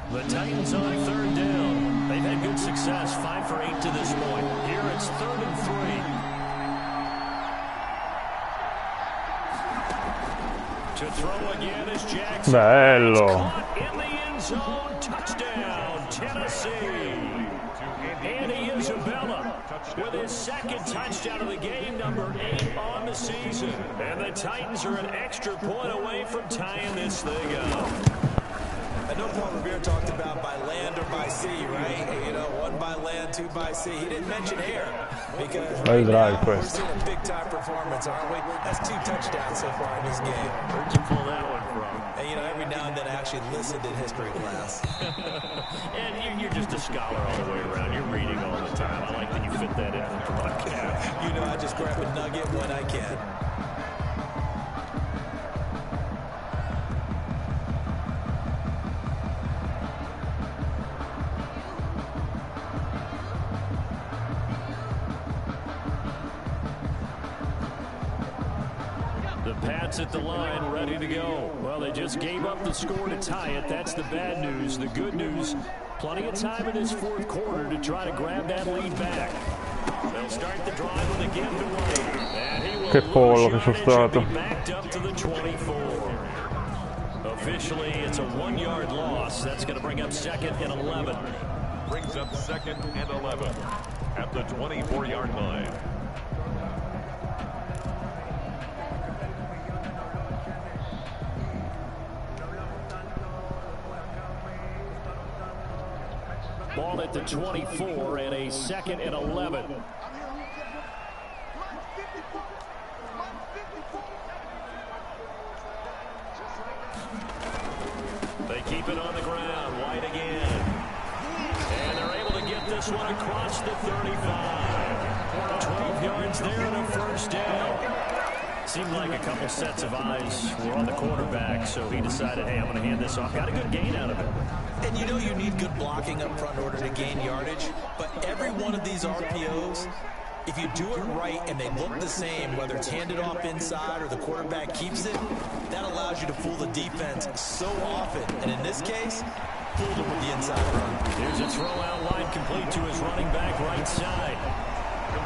The Titans on 3rd down. They've had good success, 5 for 8 to this point. Here it's 3rd and 3. To throw again is Jackson. Bello. Caught in the end zone. Touchdown, Tennessee. Andy Isabella with his second touchdown of the game, number 8 on the season. And the Titans are an extra point away from tying this thing up. I know Paul Revere talked about by land or by sea, right? You know, 1 by land, 2 by sea. He didn't mention air because right now we're seeing a big-time performance, aren't we? That's 2 touchdowns so far in this game. Where'd you pull that one from? And, you know, every now and then I actually listened in history class. And you're just a scholar all the way around. You're reading all the time. I like that you fit that in the broadcast. You know, I just grab a nugget when I can. The Pats at the line, ready to go. Well, they just gave up the score to tie it. That's the bad news. The good news, plenty of time in this fourth quarter to try to grab that lead back. They'll start the drive with a give to Wade. And he will lose yardage and be backed up to the 24. Officially, it's a 1-yard loss. That's going to bring up 2nd and 11. Brings up 2nd and 11 at the 24-yard line. Ball at the 24 and a 2nd and 11. They keep it on the ground. White again. And they're able to get this one across the 35. 12 yards there and a first down. Seemed like a couple sets of eyes were on the quarterback, so he decided, hey, I'm going to hand this off. Got a good gain out of it. And you know you need good blocking up front in order to gain yardage, but every one of these RPOs, if you do it right and they look the same, whether it's handed off inside or the quarterback keeps it, that allows you to fool the defense so often. And in this case, fooled him with the inside run. Here's a throw out wide, complete to his running back right side.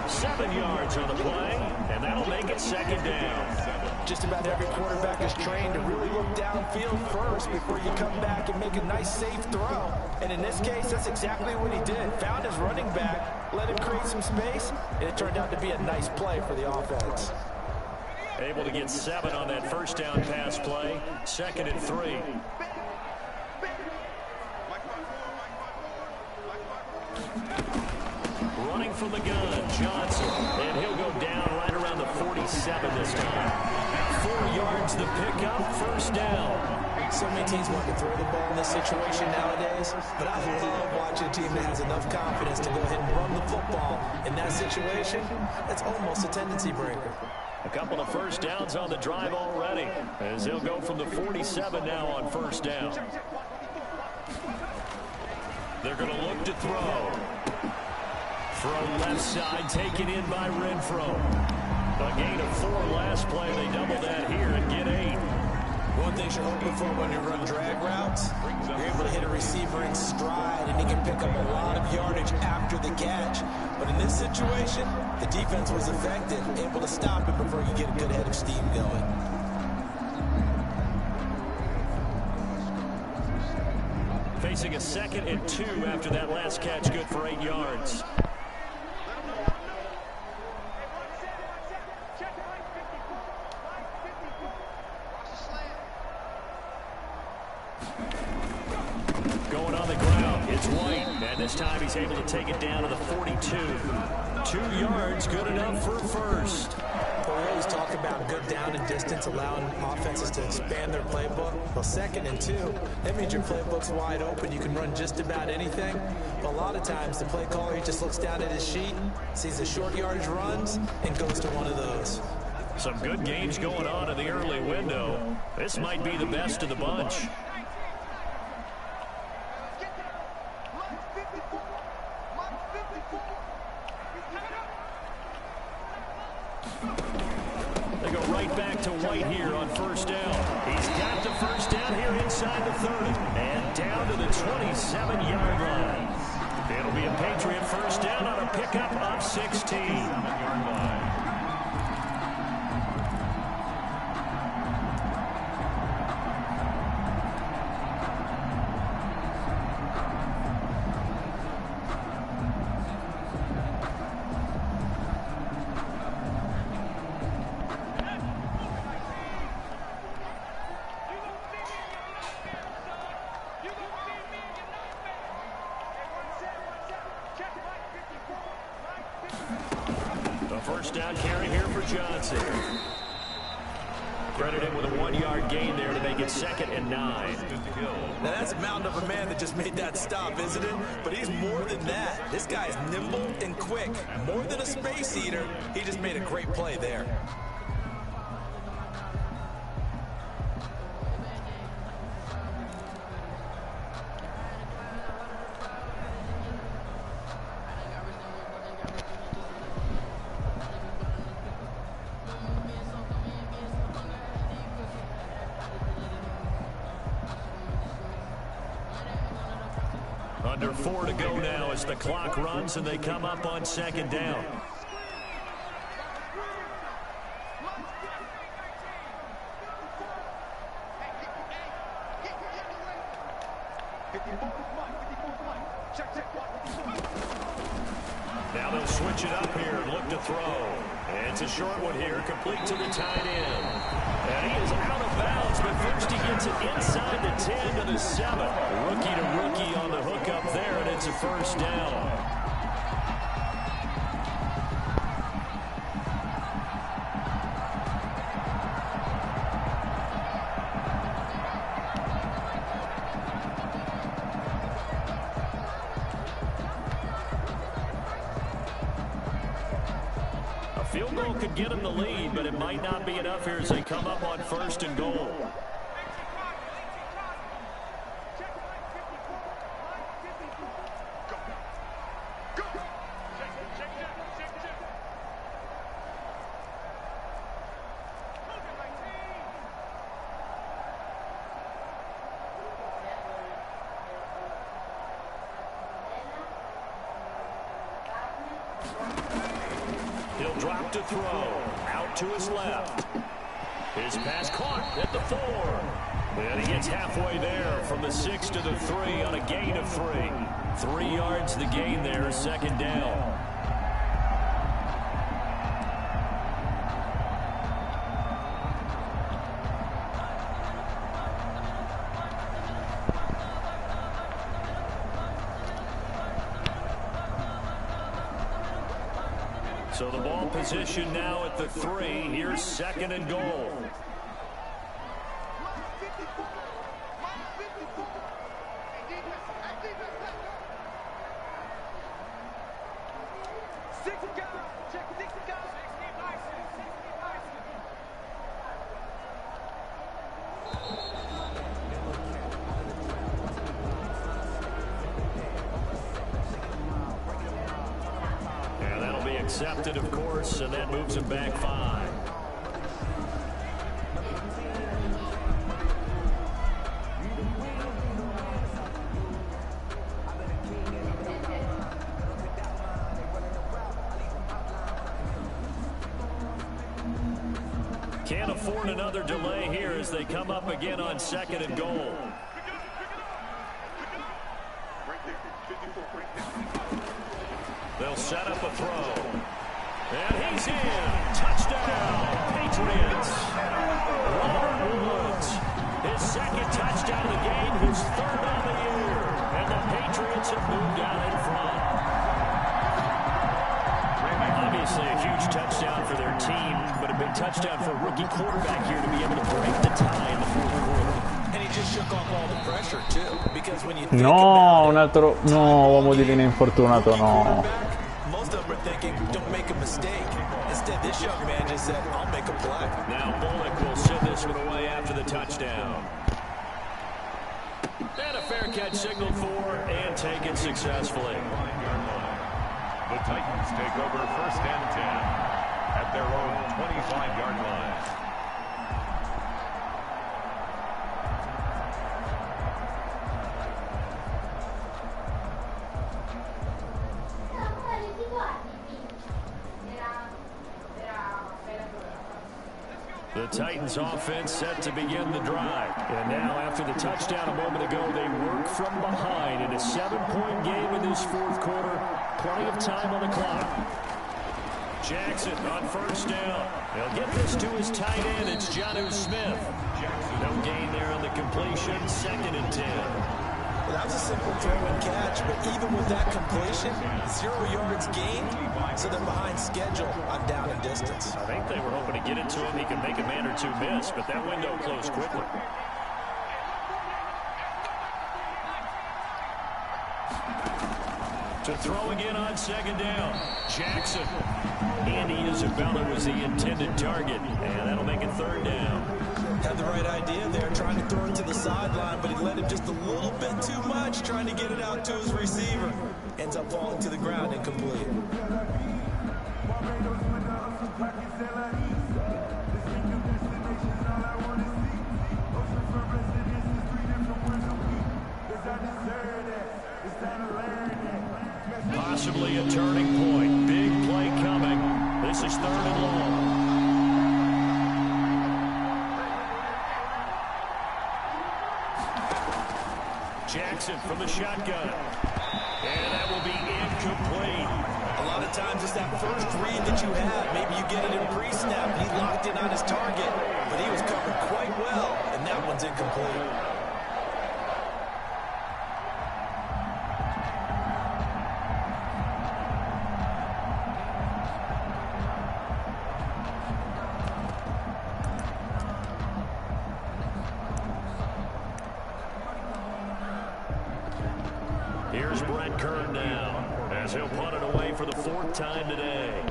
7 yards on the play, and that'll make it 2nd down. Just about every quarterback is trained to really look downfield first before you come back and make a nice, safe throw. And in this case, that's exactly what he did. Found his running back, let him create some space, and it turned out to be a nice play for the offense. Able to get 7 on that first down pass play. 2nd and 3. Running from the gun, Johnson, and he'll go down right around the 47 this time. 4 yards the pickup, first down. So many teams want to throw the ball in this situation nowadays, but I love watching a team that has enough confidence to go ahead and run the football. In that situation, that's almost a tendency breaker. A couple of first downs on the drive already, as they'll go from the 47 now on first down. They're going to look to throw. From left side, taken in by Renfro. A gain of 4 last play. They double that here and get 8. One thing you're hoping for when you run drag routes, you're able to hit a receiver in stride, and he can pick up a lot of yardage after the catch. But in this situation, the defense was effective, able to stop it before you get a good head of steam going. Facing a 2nd and 2 after that last catch, good for 8 yards. Going on the ground, it's White, and this time he's able to take it down to the 42. 2 yards, good enough for first. Well, we always talk about good down and distance, allowing offenses to expand their playbook. Well, 2nd and 2, that means your playbook's wide open. You can run just about anything. But a lot of times, the play caller, he just looks down at his sheet, sees the short yardage runs, and goes to one of those. Some good games going on in the early window. This might be the best of the bunch. They go right back to White here on first down. He's got the first down here inside the 30 and down to the 27-yard line. It'll be a Patriot first down on a pickup of 16. first down carry here for Johnson. Credit him with a 1-yard gain there to make it 2nd and 9. Now that's a mountain of a man that just made that stop, isn't it? But he's more than that. This guy is nimble and quick. More than a space eater. He just made a great play there. Under 4 to go now as the clock runs and they come up on 2nd down. Now they'll switch it up here and look to throw. And it's a short one here, complete to the tight end. And he is out of bounds, but first he gets it inside the 10 to the 7. Rookie to rookie on the hook up there, and it's a first down. Field goal could get him the lead, but it might not be enough here as they come up on 1st and goal. He'll drop to throw. Out to his left. His pass caught at the 4. And he gets halfway there from the 6 to the 3 on a gain of 3. 3 yards the gain there, 2nd down. So the ball position now at the 3. Here's 2nd and goal. Accepted, of course, and that moves him back 5. Can't afford another delay here as they come up again on 2nd and goal. They'll set up a throw. And he's in. Touchdown, Patriots. Robert Woods, his 2nd touchdown of the game, his 3rd on the year. And the Patriots have moved out in front. Obviously a huge touchdown for their team, but a big touchdown for a rookie quarterback here to be able to break the tie in the 4th quarter. And he just shook off all the pressure, too. Because when you think No, un altro... No, uomo di linea infortunato, no. Most of them are thinking, don't make a mistake. Instead, this young man just said, I'll make a play. Now Bullock will send this one away after the touchdown. And a fair catch signaled for and taken successfully. The Titans take over 1st and 10 at their own 25-yard line. The Titans offense set to begin the drive. And now after the touchdown a moment ago, they work from behind in a 7-point game in this 4th quarter. Plenty of time on the clock. Jackson on 1st down. They'll get this to his tight end. It's Jonnu Smith. No gain there on the completion. 2nd and 10. Well, that was a simple throw and catch, but even with that completion, 0 yards gained, so they're behind schedule on down and distance. I think they were hoping to get it to him. He could make a man or two miss, but that window closed quickly. To throw again on second down. Jackson. Andy Isabella was the intended target, and that'll make it third down. Had the right idea there, trying to throw it to the sideline, but he let him just a little bit too much, trying to get it out to his receiver. Ends up falling to the ground incomplete. Possibly a turning point. Big play coming. This is 3rd and long. Jackson from the shotgun. And that will be incomplete. A lot of times it's that first read that you have. Maybe you get it in pre-snap and he locked in on his target, but he was covered quite well, and that one's incomplete. Here's Brett Kern now, as he'll punt it away for the 4th time today.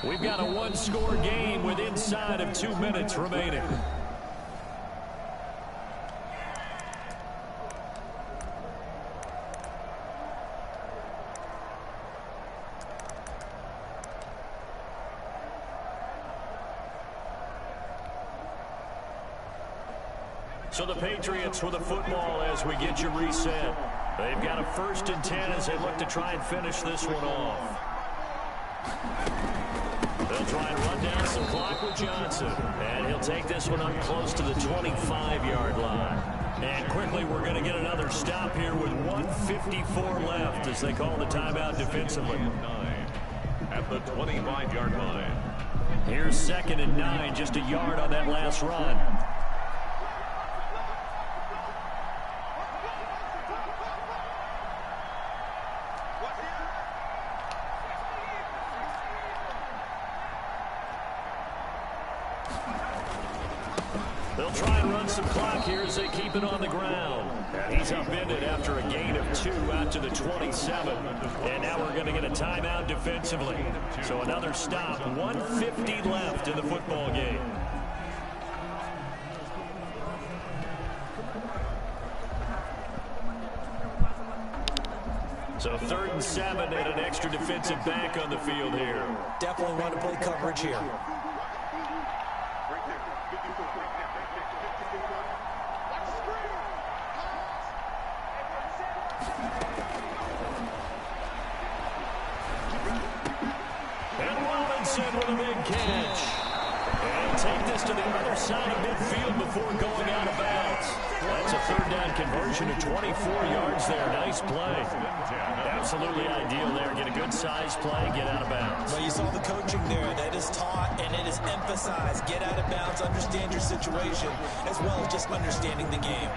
We've got a one-score game with inside of 2 minutes remaining. So the Patriots with the football as we get you reset. They've got a 1st and 10 as they look to try and finish this one off. They'll try and run down some clock with Johnson. And he'll take this one up close to the 25-yard line. And quickly we're going to get another stop here with 1:54 left as they call the timeout defensively. At the 25-yard line. Here's 2nd and 9, just a yard on that last run. They'll try and run some clock here as they keep it on the ground. And he's upended after a gain of 2 out to the 27. And now we're going to get a timeout defensively. So another stop, 1:50 left in the football game. So 3rd and 7 and an extra defensive back on the field here. Definitely want to play coverage here. With a big catch. And take this to the other side of midfield before going out of bounds. That's a 3rd down conversion of 24 yards there. Nice play. Absolutely ideal there. Get a good size play, get out of bounds. Well, you saw the coaching there. That is taught and it is emphasized. Get out of bounds, understand your situation, as well as just understanding the game.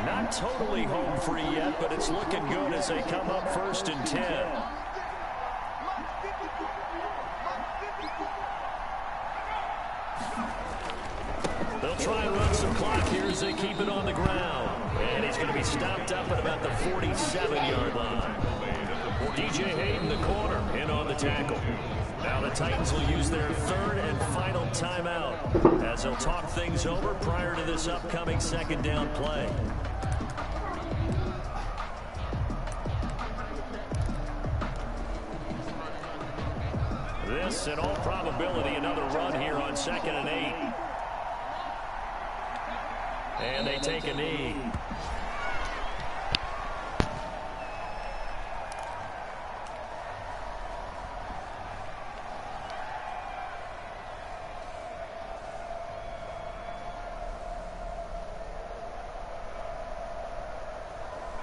Not totally home free yet, but it's looking good as they come up 1st and 10. They'll try and run some clock here as they keep it on the ground. And he's going to be stopped up at about the 47-yard line. DJ Hayden, the corner, in on the tackle. Now the Titans will use their 3rd and final timeout as they'll talk things over prior to this upcoming 2nd down play. This, in all probability, another run here on 2nd and 8. And they take a knee.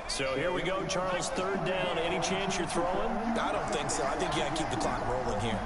So here we go, Charles, 3rd down. Any chance you're throwing? I don't think so. I think you got to keep the clock rolling here.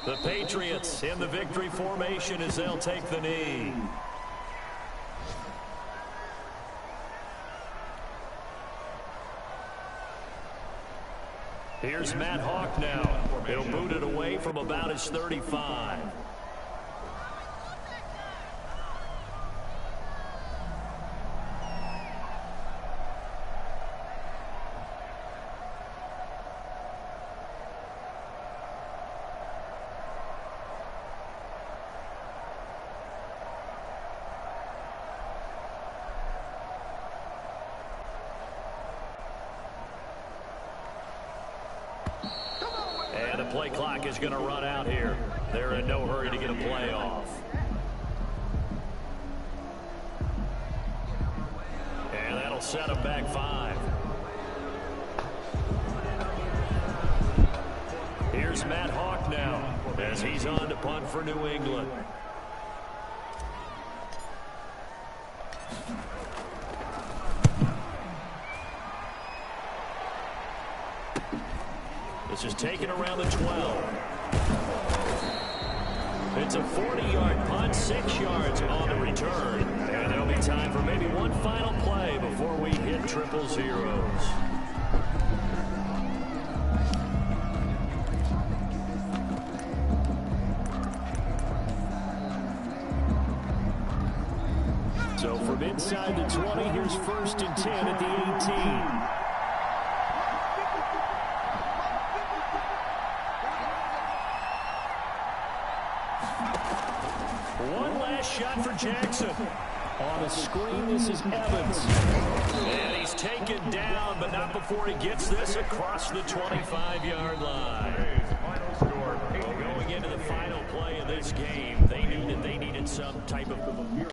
The Patriots in the victory formation as they'll take the knee. Here's Matt Hawk now. He'll boot it away from about his 35. And the play clock is going to run out here. They're in no hurry to get a play off. And that'll set them back 5. Here's Matt Hawk now as he's on to punt for New England. This is taken around the 12. It's a 40-yard punt, 6 yards on the return. And there'll be time for maybe one final play before we hit 000. So from inside the 20, here's 1st and 10 at the 18. One last shot for Jackson. On the screen, this is Evans. And he's taken down, but not before he gets this across the 25-yard line. Well, going into the final play of this game, they needed some type of